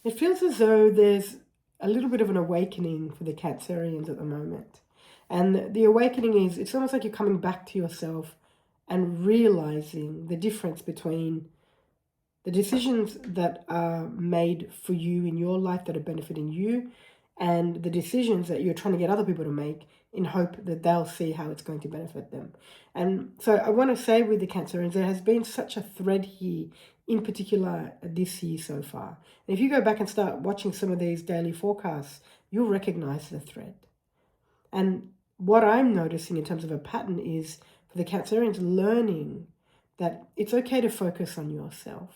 It feels as though there's a little bit of an awakening for the Cancerians at the moment. And the awakening is, it's almost like you're coming back to yourself and realizing the difference between the decisions that are made for you in your life that are benefiting you, and the decisions that you're trying to get other people to make in hope that they'll see how it's going to benefit them. And so I want to say with the Cancerians, there has been such a thread here, in particular this year so far. And if you go back and start watching some of these daily forecasts, you'll recognize the thread. And what I'm noticing in terms of a pattern is for the Cancerians learning that it's okay to focus on yourself.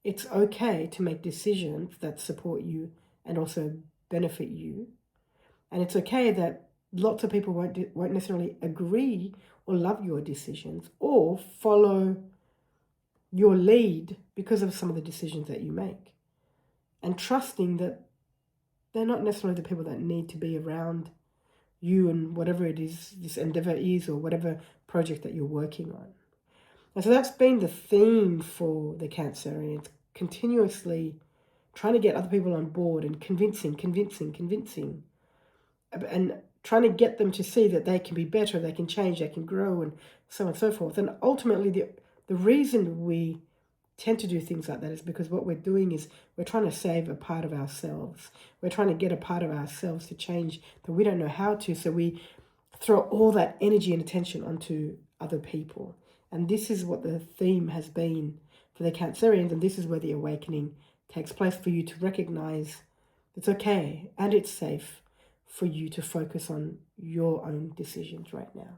It's okay to make decisions that support you and also benefit you. And it's okay that lots of people won't necessarily agree or love your decisions or follow your lead because of some of the decisions that you make. And trusting that they're not necessarily the people that need to be around you and whatever it is, this endeavor is, or whatever project that you're working on. And so that's been the theme for the Cancerians, continuously trying to get other people on board and convincing, and trying to get them to see that they can be better, they can change, they can grow, and so on and so forth. And ultimately, the reason we tend to do things like that is because what we're doing is we're trying to save a part of ourselves. We're trying to get a part of ourselves to change that we don't know how to, so we throw all that energy and attention onto other people. And this is what the theme has been for the Cancerians, and this is where the awakening takes place, for you to recognize it's okay and it's safe for you to focus on your own decisions right now.